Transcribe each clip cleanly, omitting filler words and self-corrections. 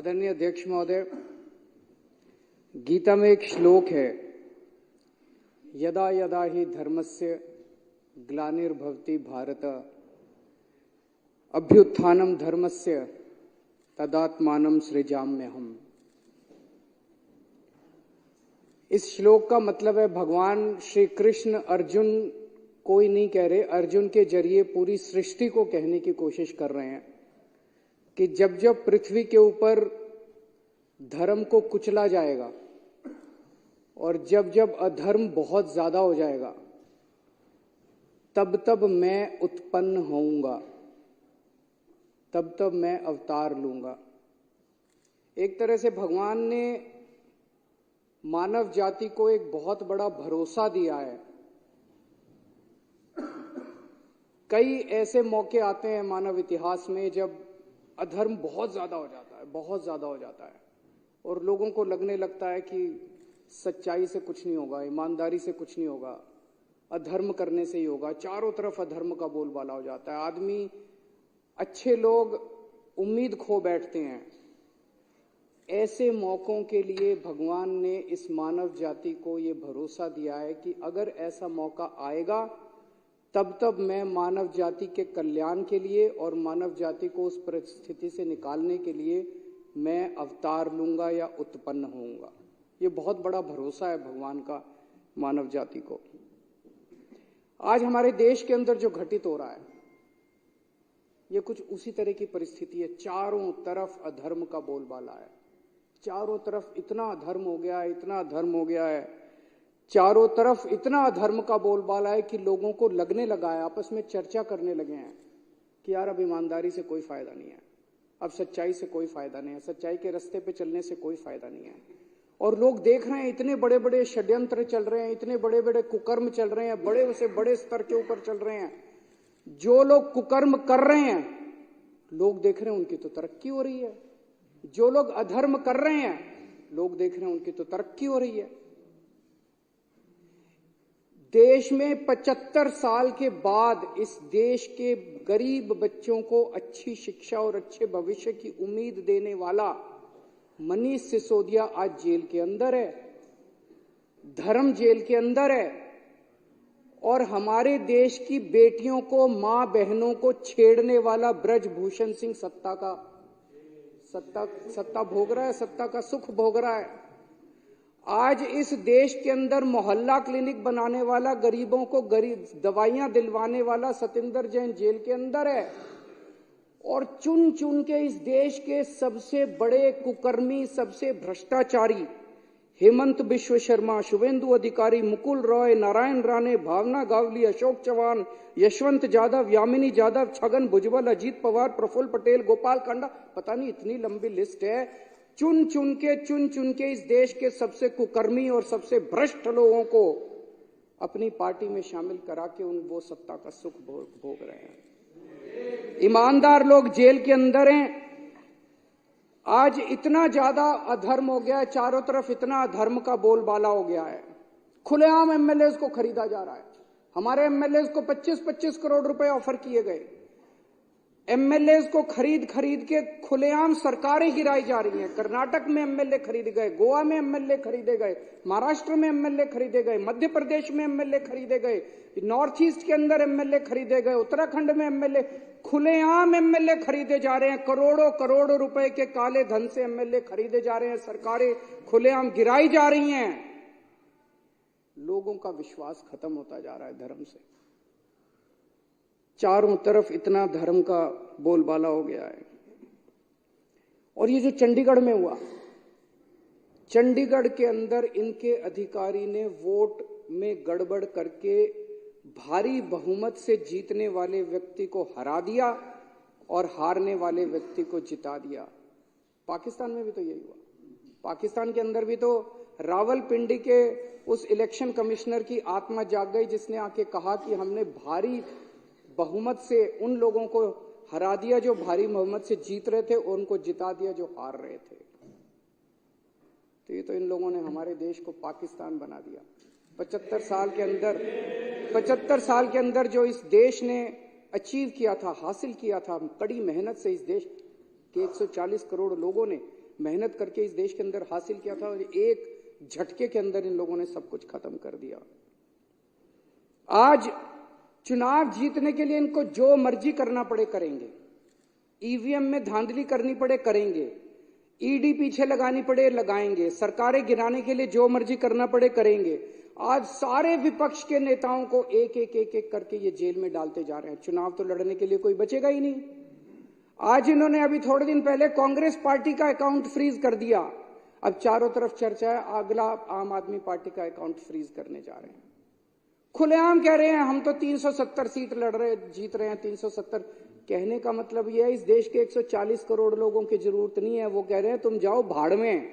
आदरणीय अध्यक्ष महोदय, गीता में एक श्लोक है, यदा यदा हि धर्मस्य ग्लानिर्भवति भारत अभ्युत्थानं धर्मस्य तदात्मानं सृजाम्यहम्। इस श्लोक का मतलब है भगवान श्री कृष्ण अर्जुन कोई नहीं कह रहे, अर्जुन के जरिए पूरी सृष्टि को कहने की कोशिश कर रहे हैं कि जब जब पृथ्वी के ऊपर धर्म को कुचला जाएगा और जब जब अधर्म बहुत ज्यादा हो जाएगा, तब तब मैं उत्पन्न होऊंगा, तब तब मैं अवतार लूंगा। एक तरह से भगवान ने मानव जाति को एक बहुत बड़ा भरोसा दिया है। कई ऐसे मौके आते हैं मानव इतिहास में जब अधर्म बहुत ज्यादा हो जाता है, बहुत ज्यादा हो जाता है और लोगों को लगने लगता है कि सच्चाई से कुछ नहीं होगा, ईमानदारी से कुछ नहीं होगा, अधर्म करने से ही होगा। चारों तरफ अधर्म का बोलबाला हो जाता है, आदमी, अच्छे लोग उम्मीद खो बैठते हैं। ऐसे मौकों के लिए भगवान ने इस मानव जाति को ये भरोसा दिया है कि अगर ऐसा मौका आएगा तब तब मैं मानव जाति के कल्याण के लिए और मानव जाति को उस परिस्थिति से निकालने के लिए मैं अवतार लूंगा या उत्पन्न होऊंगा। ये बहुत बड़ा भरोसा है भगवान का मानव जाति को। आज हमारे देश के अंदर जो घटित हो रहा है, ये कुछ उसी तरह की परिस्थिति है। चारों तरफ अधर्म का बोलबाला है, चारों तरफ इतना अधर्म हो गया है, इतना अधर्म हो गया है, चारों तरफ इतना अधर्म का बोलबाला है कि लोगों को लगने लगा है, आपस में चर्चा करने लगे हैं कि यार अब ईमानदारी से कोई फायदा नहीं है, अब सच्चाई से कोई फायदा नहीं है, सच्चाई के रास्ते पे चलने से कोई फायदा नहीं है। और लोग देख रहे हैं इतने बड़े बड़े षड्यंत्र चल रहे हैं, इतने बड़े बड़े कुकर्म चल रहे हैं, बड़े से बड़े स्तर के ऊपर चल रहे हैं। जो लोग कुकर्म कर रहे हैं, लोग देख रहे हैं उनकी तो तरक्की हो रही है। जो लोग अधर्म कर रहे हैं, लोग देख रहे हैं उनकी तो तरक्की हो रही है। देश में 75 साल के बाद इस देश के गरीब बच्चों को अच्छी शिक्षा और अच्छे भविष्य की उम्मीद देने वाला मनीष सिसोदिया आज जेल के अंदर है, धर्म जेल के अंदर है। और हमारे देश की बेटियों को, मां बहनों को छेड़ने वाला ब्रजभूषण सिंह सत्ता भोग रहा है, सत्ता का सुख भोग रहा है। आज इस देश के अंदर मोहल्ला क्लिनिक बनाने वाला, गरीबों को गरीब दवाइयां दिलवाने वाला सतेंद्र जैन जेल के अंदर है। और चुन चुन के इस देश के सबसे बड़े कुकर्मी, सबसे भ्रष्टाचारी हेमंत बिश्व शर्मा, शुभेंदु अधिकारी, मुकुल रॉय, नारायण राणे, भावना गावली, अशोक चौहान, यशवंत यादव, यामिनी यादव, छगन भुजबल, अजीत पवार, प्रफुल्ल पटेल, गोपाल कांडा, पता नहीं इतनी लंबी लिस्ट है। चुन चुन के इस देश के सबसे कुकर्मी और सबसे भ्रष्ट लोगों को अपनी पार्टी में शामिल करा के वो सत्ता का सुख भोग रहे हैं। ईमानदार लोग जेल के अंदर हैं। आज इतना ज्यादा अधर्म हो गया है, चारों तरफ इतना अधर्म का बोलबाला हो गया है, खुलेआम एमएलए को खरीदा जा रहा है। हमारे एमएलए को 25-25 करोड़ रुपए ऑफर किए गए। एमएलए को खरीद के खुलेआम सरकारें गिराई जा रही हैं। कर्नाटक में एमएलए खरीदे गए, गोवा में एमएलए खरीदे गए, महाराष्ट्र में एमएलए खरीदे गए, मध्य प्रदेश में एमएलए खरीदे गए, नॉर्थ ईस्ट के अंदर एमएलए खरीदे गए, उत्तराखंड में एमएलए, खुलेआम एमएलए खरीदे जा रहे हैं। करोड़ों करोड़ों रुपए के काले धन से एमएलए खरीदे जा रहे हैं, सरकारें खुलेआम गिराई जा रही हैं। लोगों का विश्वास खत्म होता जा रहा है धर्म से। चारों तरफ इतना धर्म का बोलबाला हो गया है। और ये जो चंडीगढ़ में हुआ, चंडीगढ़ के अंदर इनके अधिकारी ने वोट में गड़बड़ करके भारी बहुमत से जीतने वाले व्यक्ति को हरा दिया और हारने वाले व्यक्ति को जिता दिया। पाकिस्तान में भी तो यही हुआ। पाकिस्तान के अंदर भी तो रावलपिंडी के उस इलेक्शन कमिश्नर की आत्मा जाग गई जिसने आके कहा कि हमने भारी बहुमत से उन लोगों को हरा दिया जो भारी बहुमत से जीत रहे थे और उनको जिता दिया जो हार रहे थे। तो ये तो इन लोगों ने हमारे देश को पाकिस्तान बना दिया। 75 साल के अंदर जो इस देश ने अचीव किया था, हासिल किया था, कड़ी मेहनत से इस देश के 140 करोड़ लोगों ने मेहनत करके इस देश के अंदर हासिल किया था और एक झटके के अंदर इन लोगों ने सब कुछ खत्म कर दिया। आज चुनाव जीतने के लिए इनको जो मर्जी करना पड़े करेंगे, ईवीएम में धांधली करनी पड़े करेंगे, ईडी पीछे लगानी पड़े लगाएंगे, सरकारें गिराने के लिए जो मर्जी करना पड़े करेंगे। आज सारे विपक्ष के नेताओं को एक एक एक एक करके ये जेल में डालते जा रहे हैं। चुनाव तो लड़ने के लिए कोई बचेगा ही नहीं। आज इन्होंने अभी थोड़े दिन पहले कांग्रेस पार्टी का अकाउंट फ्रीज कर दिया। अब चारों तरफ चर्चा है अगला आम आदमी पार्टी का अकाउंट फ्रीज करने जा रहे हैं। खुलेआम कह रहे हैं हम तो 370 सीट लड़ रहे जीत रहे हैं। 370 कहने का मतलब यह है इस देश के 140 करोड़ लोगों की जरूरत नहीं है। वो कह रहे हैं तुम जाओ भाड़ में,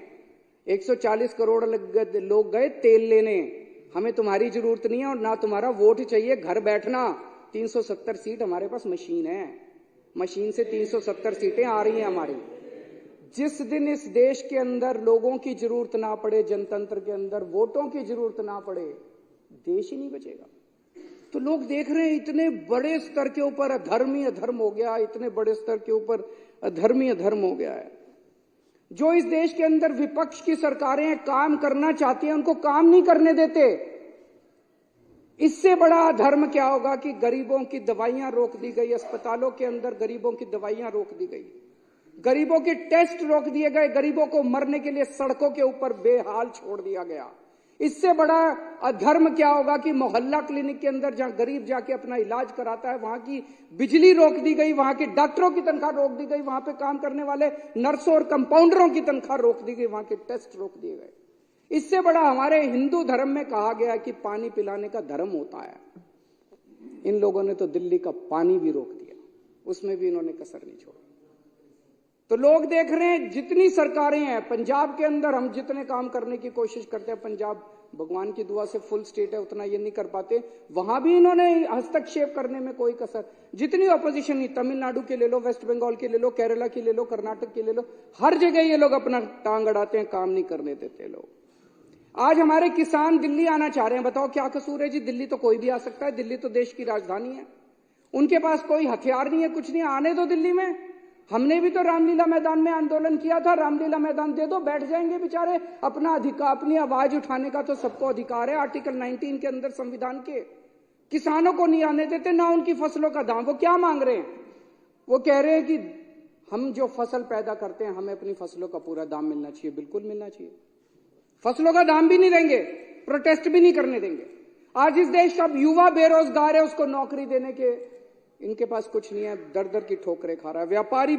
140 करोड़ लोग गए तेल लेने, हमें तुम्हारी जरूरत नहीं है और ना तुम्हारा वोट चाहिए, घर बैठना। 370 सीट हमारे पास मशीन है, मशीन से 370 सीटें आ रही हैं हमारी। जिस दिन इस देश के अंदर लोगों की जरूरत ना पड़े, जनतंत्र के अंदर वोटों की जरूरत ना पड़े, देश ही नहीं बचेगा। तो लोग देख रहे हैं इतने बड़े स्तर के ऊपर अधर्म ही अधर्म हो गया, इतने बड़े स्तर के ऊपर अधर्म ही अधर्म हो गया है। जो इस देश के अंदर विपक्ष की सरकारें काम करना चाहती हैं उनको काम नहीं करने देते। इससे बड़ा अधर्म क्या होगा कि गरीबों की दवाइयां रोक दी गई, अस्पतालों के अंदर गरीबों की दवाइयां रोक दी गई, गरीबों के टेस्ट रोक दिए गए, गरीबों को मरने के लिए सड़कों के ऊपर बेहाल छोड़ दिया गया। इससे बड़ा अधर्म क्या होगा कि मोहल्ला क्लिनिक के अंदर जहां गरीब जाके अपना इलाज कराता है वहां की बिजली रोक दी गई, वहां के डॉक्टरों की तनख्वाह रोक दी गई, वहां पे काम करने वाले नर्सों और कंपाउंडरों की तनख्वाह रोक दी गई, वहां के टेस्ट रोक दिए गए। इससे बड़ा हमारे हिंदू धर्म में कहा गया कि पानी पिलाने का धर्म होता है। इन लोगों ने तो दिल्ली का पानी भी रोक दिया, उसमें भी इन्होंने कसर नहीं छोड़ी। तो लोग देख रहे हैं जितनी सरकारें हैं पंजाब के अंदर, हम जितने काम करने की कोशिश करते हैं, पंजाब भगवान की दुआ से फुल स्टेट है, उतना ये नहीं कर पाते, वहां भी इन्होंने हस्तक्षेप करने में कोई कसर। जितनी ऑपोजिशन ही, तमिलनाडु के ले लो, वेस्ट बंगाल के ले लो, केरला की ले लो, कर्नाटक की ले लो, हर जगह ये लोग अपना टांग अड़ाते हैं, काम नहीं करने देते लोग। आज हमारे किसान दिल्ली आना चाह रहे हैं, बताओ क्या कसूर है जी? दिल्ली तो कोई भी आ सकता है, दिल्ली तो देश की राजधानी है, उनके पास कोई हथियार नहीं है, कुछ नहीं, आने दो दिल्ली में। हमने भी तो रामलीला मैदान में आंदोलन किया था, रामलीला मैदान दे दो, बैठ जाएंगे बेचारे। अपना अधिकार, अपनी आवाज उठाने का तो सबको अधिकार है आर्टिकल 19 के अंदर संविधान के। किसानों को नहीं आने देते, ना उनकी फसलों का दाम। वो क्या मांग रहे हैं? वो कह रहे हैं कि हम जो फसल पैदा करते हैं हमें अपनी फसलों का पूरा दाम मिलना चाहिए। बिल्कुल मिलना चाहिए, फसलों का दाम भी नहीं देंगे, प्रोटेस्ट भी नहीं करने देंगे। आज इस देश का युवा बेरोजगार है, उसको नौकरी देने के इनके पास कुछ नहीं है, दर दर की ठोकरें खा रहा है। व्यापारी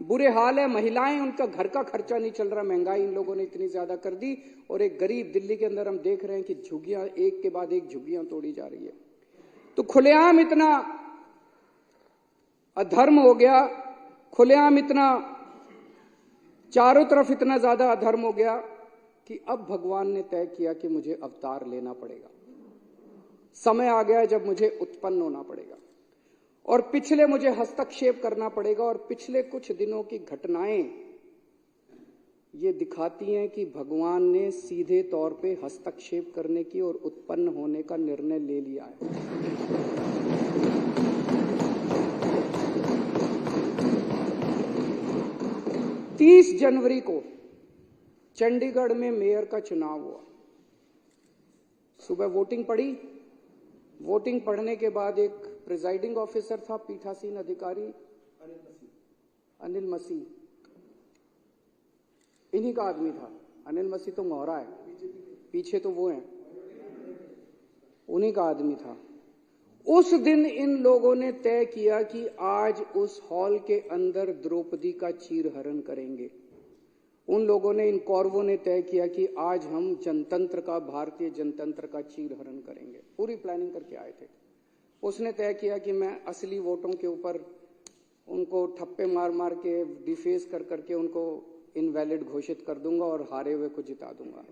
बुरे हाल है, महिलाएं, उनका घर का खर्चा नहीं चल रहा, महंगाई इन लोगों ने इतनी ज्यादा कर दी। और एक गरीब दिल्ली के अंदर हम देख रहे हैं कि झुग्गियां एक के बाद एक झुग्गियां तोड़ी जा रही है। तो खुलेआम इतना अधर्म हो गया, खुलेआम इतना चारों तरफ इतना ज्यादा अधर्म हो गया कि अब भगवान ने तय किया कि मुझे अवतार लेना पड़ेगा। समय आ गया जब मुझे उत्पन्न होना पड़ेगा और पिछले मुझे हस्तक्षेप करना पड़ेगा। और पिछले कुछ दिनों की घटनाएं ये दिखाती हैं कि भगवान ने सीधे तौर पे हस्तक्षेप करने की और उत्पन्न होने का निर्णय ले लिया है। 30 जनवरी को चंडीगढ़ में मेयर का चुनाव हुआ। सुबह वोटिंग पड़ी, वोटिंग पढ़ने के बाद एक प्रिजाइडिंग ऑफिसर था, पीठासीन अधिकारी अनिल मसीह, इन्हीं का आदमी था। अनिल मसीह तो मोहरा है, पीछे तो वो हैं, उन्हीं का आदमी था। उस दिन इन लोगों ने तय किया कि आज उस हॉल के अंदर द्रौपदी का चीरहरण करेंगे। उन लोगों ने, इन कौरवों ने तय किया कि आज हम जनतंत्र का, भारतीय जनतंत्र का चीरहरण करेंगे। पूरी प्लानिंग करके आए थे। उसने तय किया कि मैं असली वोटों के ऊपर उनको ठप्पे मार मार के, डिफेस कर करके उनको इनवैलिड घोषित कर दूंगा और हारे हुए को जिता दूंगा।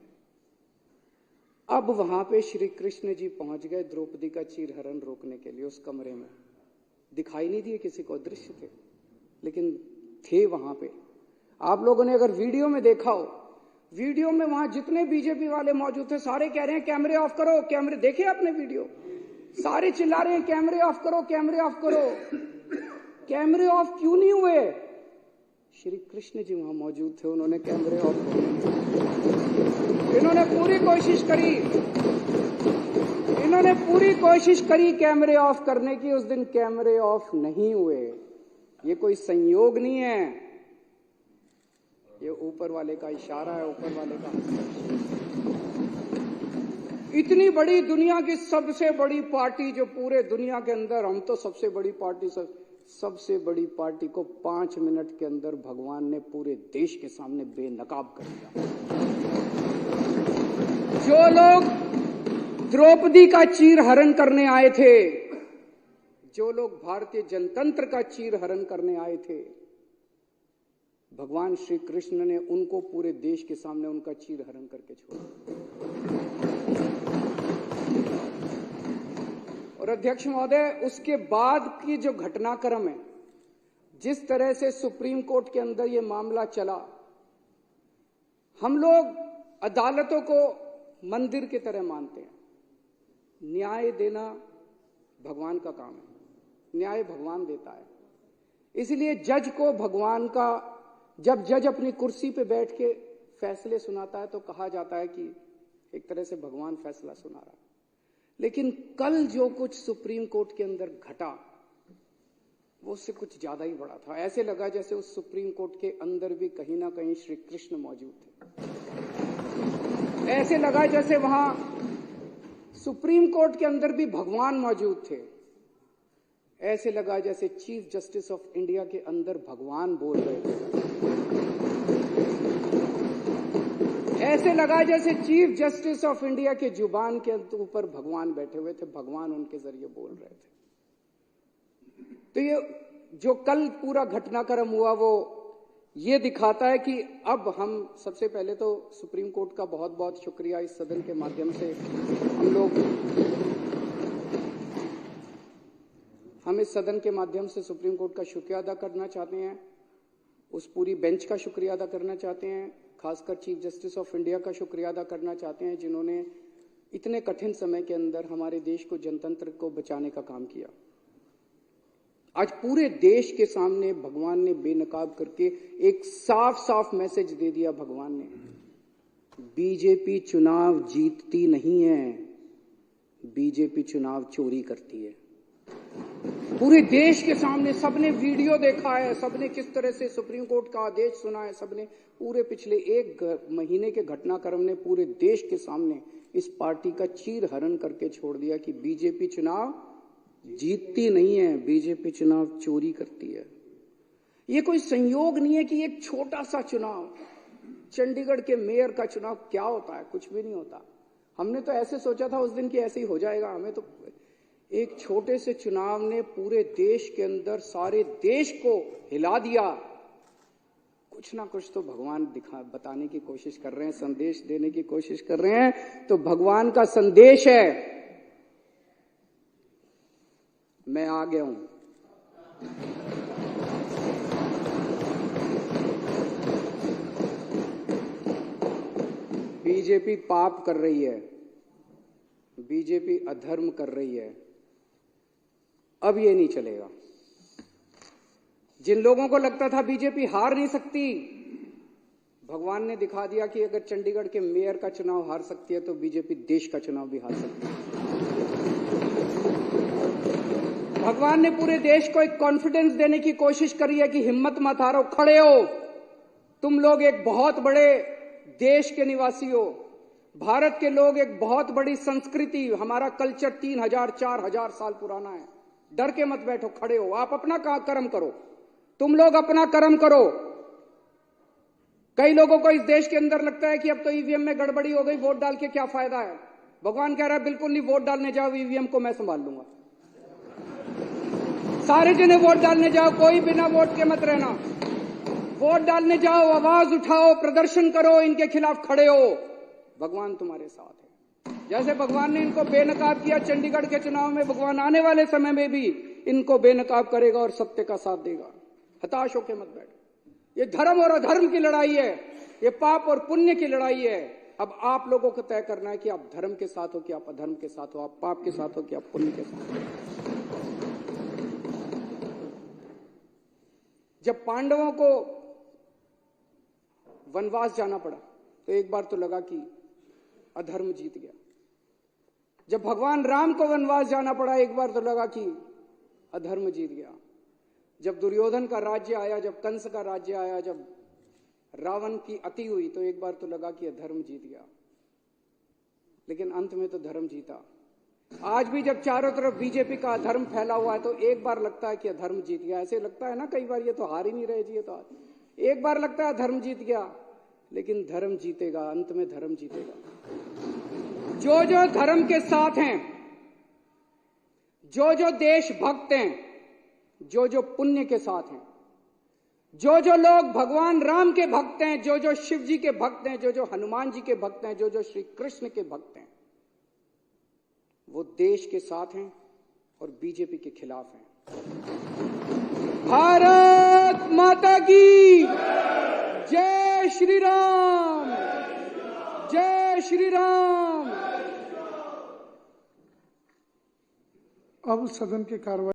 अब वहां पे श्री कृष्ण जी पहुंच गए द्रौपदी का चीरहरण रोकने के लिए। उस कमरे में दिखाई नहीं दिए किसी को, दृश्य थे, लेकिन थे वहां पे। आप लोगों ने अगर वीडियो में देखा हो, वीडियो में वहां जितने बीजेपी वाले मौजूद थे सारे कह रहे हैं कैमरे ऑफ करो, कैमरे। देखे आपने वीडियो? सारे चिल्ला रहे हैं कैमरे ऑफ करो, कैमरे ऑफ करो। कैमरे ऑफ क्यों नहीं हुए? श्री कृष्ण जी वहां मौजूद थे, उन्होंने कैमरे ऑफ इन्होंने पूरी कोशिश करी कैमरे ऑफ करने की। उस दिन कैमरे ऑफ नहीं हुए। ये कोई संयोग नहीं है, ये ऊपर वाले का इशारा है, ऊपर वाले का। इतनी बड़ी दुनिया की सबसे बड़ी पार्टी जो पूरे दुनिया के अंदर, हम तो सबसे बड़ी पार्टी, सबसे बड़ी पार्टी को 5 मिनट के अंदर भगवान ने पूरे देश के सामने बेनकाब कर दिया। जो लोग द्रौपदी का चीरहरण करने आए थे, जो लोग भारतीय जनतंत्र का चीरहरण करने आए थे, भगवान श्री कृष्ण ने उनको पूरे देश के सामने उनका चीरहरण करके छोड़ा। और अध्यक्ष महोदय, उसके बाद की जो घटनाक्रम है, जिस तरह से सुप्रीम कोर्ट के अंदर ये मामला चला, हम लोग अदालतों को मंदिर की तरह मानते हैं। न्याय देना भगवान का काम है, न्याय भगवान देता है। इसलिए जज को भगवान का, जब जज अपनी कुर्सी पे बैठ के फैसले सुनाता है तो कहा जाता है कि एक तरह से भगवान फैसला सुना रहा है। लेकिन कल जो कुछ सुप्रीम कोर्ट के अंदर घटा, वो उससे कुछ ज्यादा ही बड़ा था। ऐसे लगा जैसे उस सुप्रीम कोर्ट के अंदर भी कहीं ना कहीं श्री कृष्ण मौजूद थे। ऐसे लगा जैसे वहां सुप्रीम कोर्ट के अंदर भी भगवान मौजूद थे। ऐसे लगा जैसे चीफ जस्टिस ऑफ इंडिया के अंदर भगवान बोल रहे थे। ऐसे लगा जैसे चीफ जस्टिस ऑफ इंडिया के जुबान के ऊपर भगवान बैठे हुए थे, भगवान उनके जरिए बोल रहे थे। तो ये जो कल पूरा घटनाक्रम हुआ, वो ये दिखाता है कि अब हम सबसे पहले तो सुप्रीम कोर्ट का बहुत बहुत शुक्रिया, इस सदन के माध्यम से हम इस सदन के माध्यम से सुप्रीम कोर्ट का शुक्रिया अदा करना चाहते हैं। उस पूरी बेंच का शुक्रिया अदा करना चाहते हैं। खासकर चीफ जस्टिस ऑफ इंडिया का शुक्रिया अदा करना चाहते हैं, जिन्होंने इतने कठिन समय के अंदर हमारे देश को, जनतंत्र को बचाने का काम किया। आज पूरे देश के सामने भगवान ने बेनकाब करके एक साफ साफ मैसेज दे दिया। भगवान ने, बीजेपी चुनाव जीतती नहीं है, बीजेपी चुनाव चोरी करती है। पूरे देश के सामने सबने वीडियो देखा है, सबने किस तरह से सुप्रीम कोर्ट का आदेश सुना है, सबने पूरे पिछले 1 महीने के घटनाक्रम ने पूरे देश के सामने इस पार्टी का चीरहरण करके छोड़ दिया कि बीजेपी चुनाव जीतती नहीं है, बीजेपी चुनाव चोरी करती है। ये कोई संयोग नहीं है कि एक छोटा सा चुनाव, चंडीगढ़ के मेयर का चुनाव क्या होता है, कुछ भी नहीं होता। हमने तो ऐसे सोचा था उस दिन कि ऐसे ही हो जाएगा। हमें तो एक छोटे से चुनाव ने पूरे देश के अंदर सारे देश को हिला दिया। कुछ ना कुछ तो भगवान बताने की कोशिश कर रहे हैं, संदेश देने की कोशिश कर रहे हैं। तो भगवान का संदेश है, मैं आ गया हूं। बीजेपी पाप कर रही है, बीजेपी अधर्म कर रही है। अब ये नहीं चलेगा। जिन लोगों को लगता था बीजेपी हार नहीं सकती, भगवान ने दिखा दिया कि अगर चंडीगढ़ के मेयर का चुनाव हार सकती है तो बीजेपी देश का चुनाव भी हार सकती है। भगवान ने पूरे देश को एक कॉन्फिडेंस देने की कोशिश करी है कि हिम्मत मत हारो, खड़े हो। तुम लोग एक बहुत बड़े देश के निवासी हो। भारत के लोग एक बहुत बड़ी संस्कृति, हमारा कल्चर 3000 4000 साल पुराना है। डर के मत बैठो, खड़े हो। आप अपना कर्म करो, तुम लोग अपना कर्म करो। कई लोगों को इस देश के अंदर लगता है कि अब तो ईवीएम में गड़बड़ी हो गई, वोट डाल के क्या फायदा है। भगवान कह रहा है बिल्कुल नहीं, वोट डालने जाओ, ईवीएम को मैं संभाल लूंगा। सारे जने वोट डालने जाओ, कोई बिना वोट के मत रहना। वोट डालने जाओ, आवाज उठाओ, प्रदर्शन करो, इनके खिलाफ खड़े हो। भगवान तुम्हारे साथ है। जैसे भगवान ने इनको बेनकाब किया चंडीगढ़ के चुनाव में, भगवान आने वाले समय में भी इनको बेनकाब करेगा और सत्य का साथ देगा। हताश होकर मत बैठो। ये धर्म और अधर्म की लड़ाई है, ये पाप और पुण्य की लड़ाई है। अब आप लोगों को तय करना है कि आप धर्म के साथ हो कि आप अधर्म के साथ हो, आप पाप के साथ हो कि आप पुण्य के साथ हो। जब पांडवों को वनवास जाना पड़ा तो एक बार तो लगा कि अधर्म जीत गया। जब भगवान राम को वनवास जाना पड़ा एक बार तो लगा कि अधर्म जीत गया। जब दुर्योधन का राज्य आया, जब कंस का राज्य आया, जब रावण की अति हुई तो एक बार तो लगा कि अधर्म जीत गया, लेकिन अंत में तो धर्म जीता। आज भी जब चारों तरफ बीजेपी का अधर्म फैला हुआ है तो एक बार लगता है कि अधर्म जीत गया। ऐसे लगता है ना कई बार, ये तो हार ही नहीं रहे जी, ये तो हार। एक बार लगता है धर्म जीत गया, लेकिन धर्म जीतेगा, अंत में धर्म जीतेगा। जो जो धर्म के साथ हैं, जो जो देशभक्त हैं, जो जो पुण्य के साथ हैं, जो जो लोग भगवान राम के भक्त हैं, जो जो शिव जी के भक्त हैं, जो जो हनुमान जी के भक्त हैं, जो जो श्री कृष्ण के भक्त हैं, वो देश के साथ हैं और बीजेपी के खिलाफ हैं। भारत माता की जय श्री राम, जय श्री राम। अब सदन की कार्रवाई